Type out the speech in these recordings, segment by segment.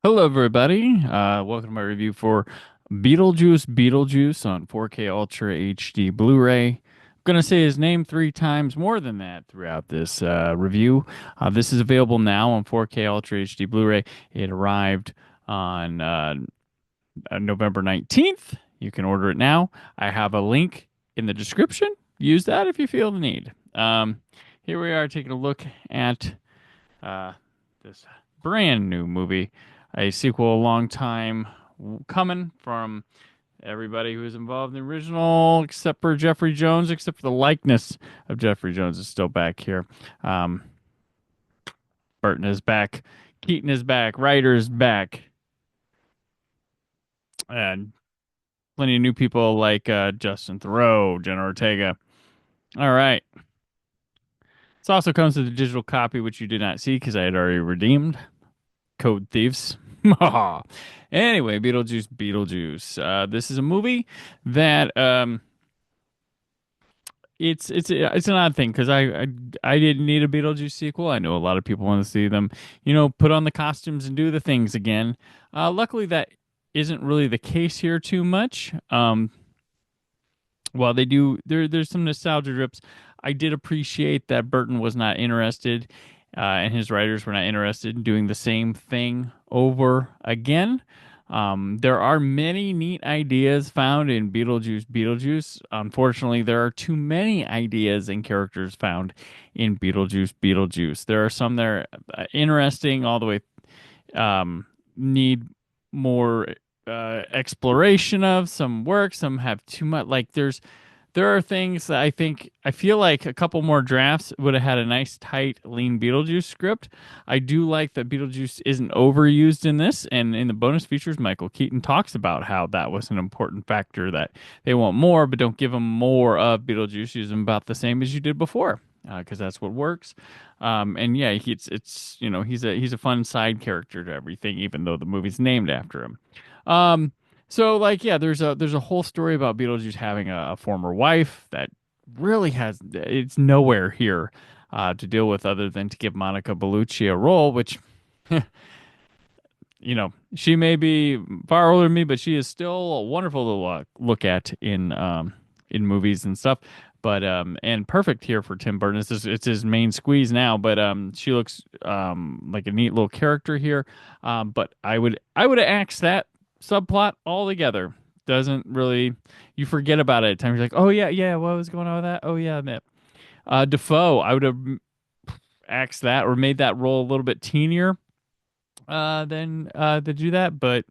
Hello, everybody. Welcome to my review for Beetlejuice Beetlejuice on 4K Ultra HD Blu-ray. I'm gonna say his name three times more than that throughout this review. This is available now on 4K Ultra HD Blu-ray. It arrived on November 19th. You can order it now. I have a link in the description. Use that if you feel the need. Here we are taking a look at uh, this brand new movie, a sequel a long time coming from everybody who was involved in the original, except for Jeffrey Jones, except for the likeness of Jeffrey Jones is still back here. Um, Burton is back, Keaton is back, Ryder is back, and plenty of new people like Justin Theroux, Jenna Ortega. All right. This also comes with a digital copy, which you did not see because I had already redeemed. Code thieves. Anyway, Beetlejuice, Beetlejuice. This is a movie that it's an odd thing because I didn't need a Beetlejuice sequel. I know a lot of people want to see them, put on the costumes and do the things again. Luckily, that isn't really the case here too much. While they do, there's some nostalgia drips. I did appreciate that Burton was not interested, and his writers were not interested in doing the same thing over again. There are many neat ideas found in Beetlejuice Beetlejuice. Unfortunately, there are too many ideas and characters found in Beetlejuice Beetlejuice. There are some that are interesting all the way, need more exploration of, some work, some have too much. Like there are things that I feel like a couple more drafts would have had a nice tight lean Beetlejuice script. I do like that Beetlejuice isn't overused in this, and in the bonus features Michael Keaton talks about how that was an important factor, that they want more but don't give them more of Beetlejuice, use them about the same as you did before, because that's what works. And yeah, it's he's a fun side character to everything, even though the movie's named after him. Um, so like yeah, there's a whole story about Beetlejuice having a former wife that really has it's nowhere here to deal with other than to give Monica Bellucci a role, which she may be far older than me, but she is still wonderful to look at in movies and stuff. But and perfect here for Tim Burton. It's his main squeeze now, but she looks like a neat little character here. But I would have axed that subplot altogether. Doesn't really, you forget about it at times. You're like, oh yeah, what was going on with that? Oh yeah, man. Defoe, I would have axed that or made that role a little bit teenier than to do that, but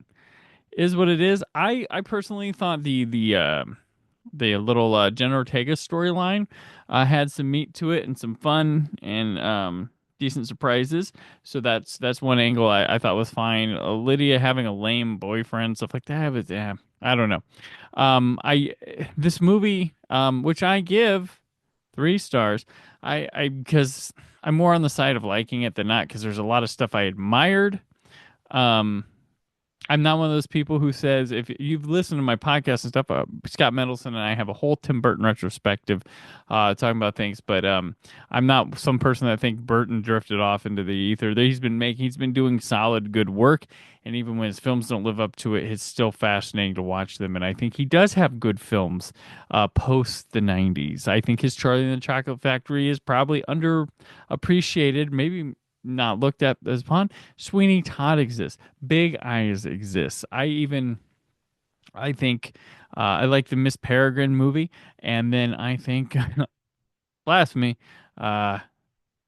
is what it is. I personally thought the little Jenna Ortega storyline had some meat to it and some fun and decent surprises. So that's one angle I thought was fine. Lydia having a lame boyfriend, stuff like that, but yeah, I don't know. I This movie, which I give 3 stars, I because I'm more on the side of liking it than not because there's a lot of stuff I admired. Um, I'm not one of those people who says, if you've listened to my podcast and stuff, Scott Mendelson and I have a whole Tim Burton retrospective talking about things, but I'm not some person that think Burton drifted off into the ether. That he's been doing solid, good work, and even when his films don't live up to it, it's still fascinating to watch them. And I think he does have good films post the '90s. I think his Charlie and the Chocolate Factory is probably underappreciated, maybe not looked at as fun. Sweeney Todd exists. Big Eyes exists. I think I like the Miss Peregrine movie, and then I think blasphemy. Uh,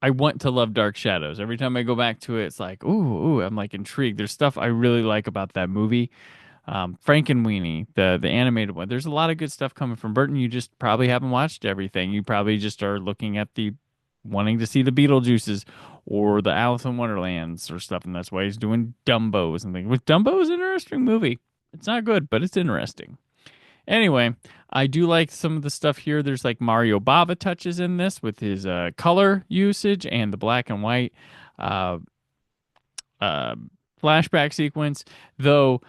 I want to love Dark Shadows. Every time I go back to it, it's like, ooh, I'm like intrigued. There's stuff I really like about that movie. Frankenweenie, the animated one. There's a lot of good stuff coming from Burton. You just probably haven't watched everything. You probably just are looking at the wanting to see the Beetlejuices or the Alice in Wonderlands or stuff, and that's why he's doing Dumbos and things. Which Dumbo is an interesting movie. It's not good, but it's interesting. Anyway, I do like some of the stuff here. There's like Mario Bava touches in this with his color usage and the black and white uh, uh, flashback sequence. Though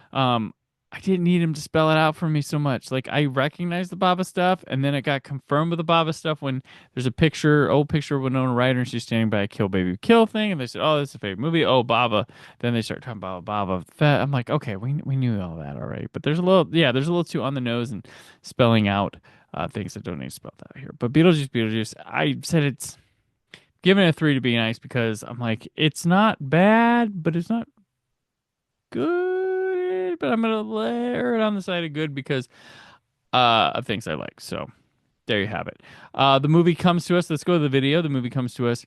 I didn't need him to spell it out for me so much. Like I recognized the Baba stuff, and then it got confirmed with the Baba stuff when there's a picture, old picture of Winona Ryder, and she's standing by a Kill Baby Kill thing, and they said, "Oh, this is a favorite movie." Oh, Baba. Then they start talking about Baba Fett. I'm like, okay, we knew all that already, but there's a little too on the nose and spelling out things that don't need spelled out here. But Beetlejuice, I said it's giving it a 3 to be nice because I'm like, it's not bad, but it's not good, but I'm gonna layer it on the side of good because of things I like. So there you have it. The movie comes to us. Let's go to the video. The movie comes to us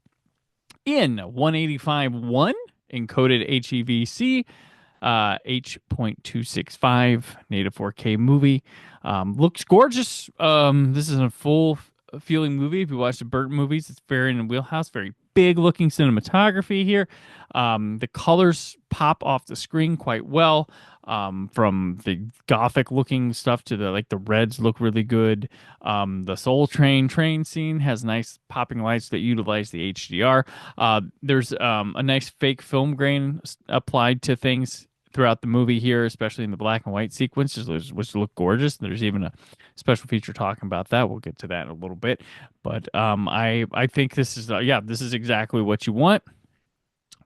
in 185.1 encoded HEVC, H.265 native 4K movie. Looks gorgeous. This is a full feeling movie. If you watch the Burton movies, it's very in the wheelhouse, very big looking cinematography here. The colors pop off the screen quite well. From the gothic looking stuff to the reds look really good. The Soul train scene has nice popping lights that utilize the HDR. There's a nice fake film grain applied to things throughout the movie here, especially in the black and white sequences, which look gorgeous. There's even a special feature talking about that. We'll get to that in a little bit. But I think this is this is exactly what you want.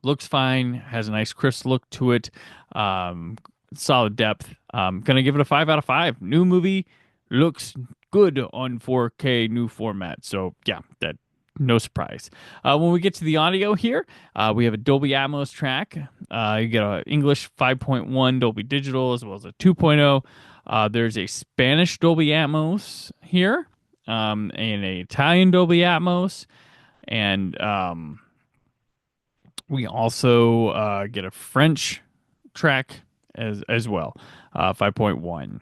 Looks fine, has a nice crisp look to it. Solid depth. Gonna give it a 5 out of 5. New movie, looks good on 4K new format. So yeah, that no surprise. When we get to the audio here, we have a Dolby Atmos track. You get a English 5.1 Dolby Digital as well as a 2.0. There's a Spanish Dolby Atmos here, and an Italian Dolby Atmos, and we also get a French track as well, 5.1.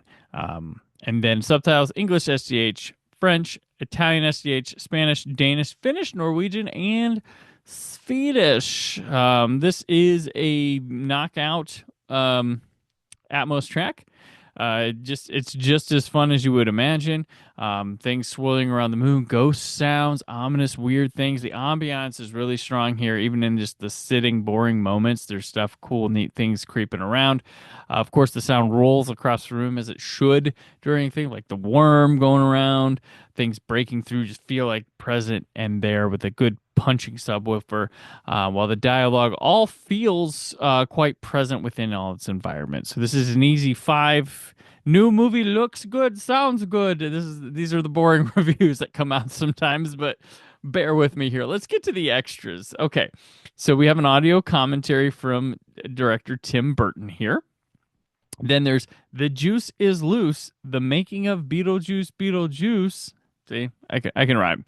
And then subtitles English SDH, French, Italian SDH, Spanish, Danish, Finnish, Norwegian, and Swedish. This is a knockout Atmos track. It's just as fun as you would imagine. Things swirling around the moon, ghost sounds, ominous, weird things. The ambiance is really strong here, even in just the sitting, boring moments. There's stuff, cool, neat things creeping around. Of course, the sound rolls across the room as it should during things like the worm going around, things breaking through, just feel like present and there with a good punching subwoofer, while the dialogue all feels quite present within all its environment. So this is an easy 5. New movie looks good, sounds good. These are the boring reviews that come out sometimes, but bear with me here. Let's get to the extras. Okay, so we have an audio commentary from director Tim Burton here. Then there's The Juice is Loose, the making of Beetlejuice Beetlejuice. See, I can rhyme.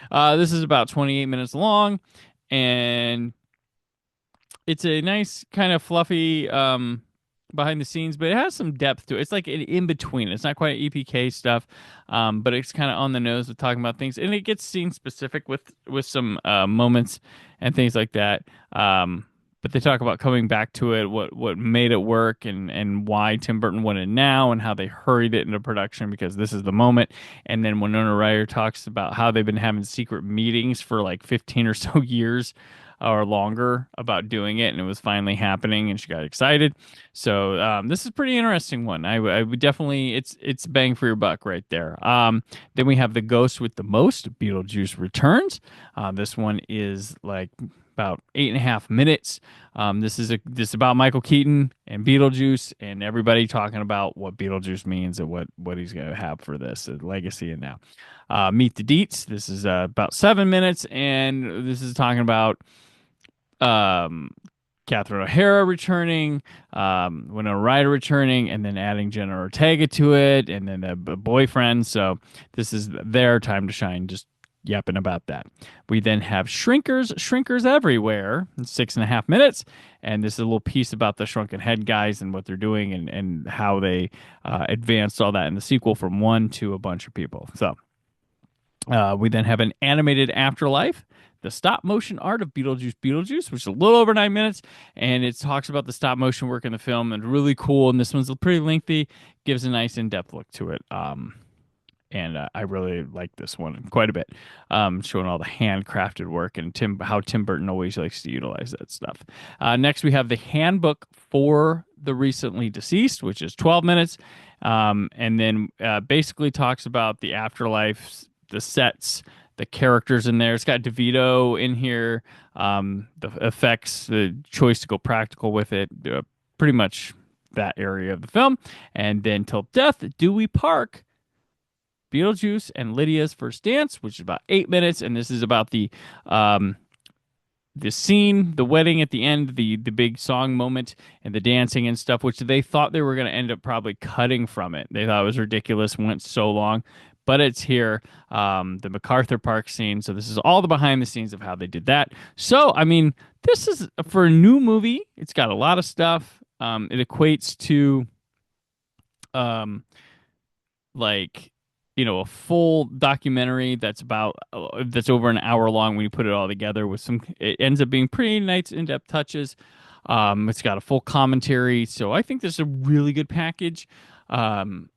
This is about 28 minutes long, and it's a nice kind of fluffy behind the scenes, but it has some depth to it. It's like an in between. It's not quite EPK stuff, but it's kind of on the nose with talking about things, and it gets scene specific with some moments and things like that. But they talk about coming back to it, what made it work, and why Tim Burton wanted it now, and how they hurried it into production because this is the moment. And then Winona Ryder talks about how they've been having secret meetings for like 15 or so years or longer about doing it, and it was finally happening, and she got excited. So this is a pretty interesting one. I would definitely, it's bang for your buck right there. Then we have The Ghost with the Most, Beetlejuice Returns. This one is like about 8.5 minutes. This is about Michael Keaton and Beetlejuice and everybody talking about what Beetlejuice means and what he's going to have for this legacy. And now, Meet the Deets. This is about 7 minutes, and this is talking about Catherine O'Hara returning, Winona Ryder returning, and then adding Jenna Ortega to it, and then the boyfriend. So this is their time to shine. Just yapping about that. We then have Shrinkers Everywhere, 6.5 minutes, and this is a little piece about the Shrunken Head guys and what they're doing and how they advanced all that in the sequel from one to a bunch of people. So we then have an animated Afterlife, the stop motion art of Beetlejuice, which is a little over 9 minutes, and it talks about the stop motion work in the film and really cool. And this one's pretty lengthy, gives a nice in-depth look to it. And I really like this one quite a bit, showing all the handcrafted work and how Tim Burton always likes to utilize that stuff. Next, we have the handbook for the Recently Deceased, which is 12 minutes. And then basically talks about the afterlife, the sets, the characters in there. It's got DeVito in here, the effects, the choice to go practical with it, pretty much that area of the film. And then Till Death Do We Part, Beetlejuice and Lydia's First Dance, which is about 8 minutes. And this is about um, the scene, the wedding at the end, the big song moment, and the dancing and stuff, which they thought they were going to end up probably cutting from it. They thought it was ridiculous, went so long, but it's here. The MacArthur Park scene. So this is all the behind the scenes of how they did that. So I mean, this is for a new movie. It's got a lot of stuff. It equates to um, like a full documentary that's about that's over an hour long when you put it all together with some it ends up being pretty nice in-depth touches. It's got a full commentary, so I think this is a really good package. um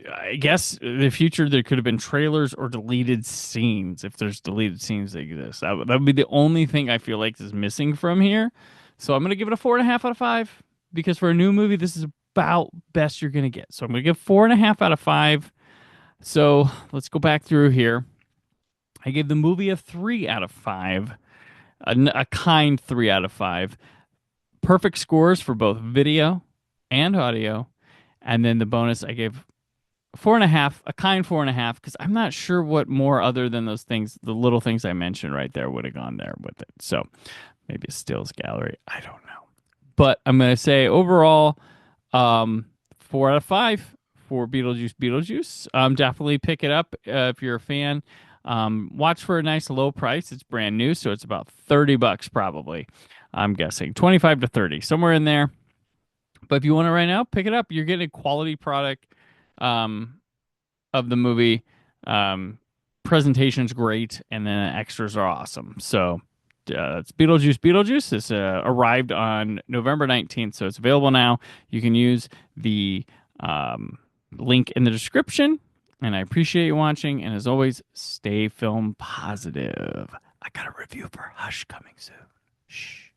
I guess in the future there could have been trailers or deleted scenes, if there's deleted scenes that exist. That would be the only thing I feel like is missing from here. So I'm gonna give it a 4.5 out of 5, because for a new movie this is about best you're gonna get. So I'm gonna give 4.5 out of 5. So let's go back through here. I gave the movie a 3 out of 5, a kind 3 out of 5. Perfect scores for both video and audio. And then the bonus, I gave 4.5, a kind 4.5, because I'm not sure what more other than those things, the little things I mentioned right there, would have gone there with it. So maybe a stills gallery. I don't know. But I'm going to say overall, 4 out of 5 for Beetlejuice. Definitely pick it up if you're a fan. Watch for a nice low price. It's brand new, so it's about $30 probably. I'm guessing 25 to 30, somewhere in there. But if you want it right now, pick it up. You're getting a quality product um, of the movie. Presentation's great, and then the extras are awesome. So it's Beetlejuice. It's arrived on November 19th, so it's available now. You can use the link in the description. And I appreciate you watching. And as always, stay film positive. I got a review for Hush coming soon. Shh.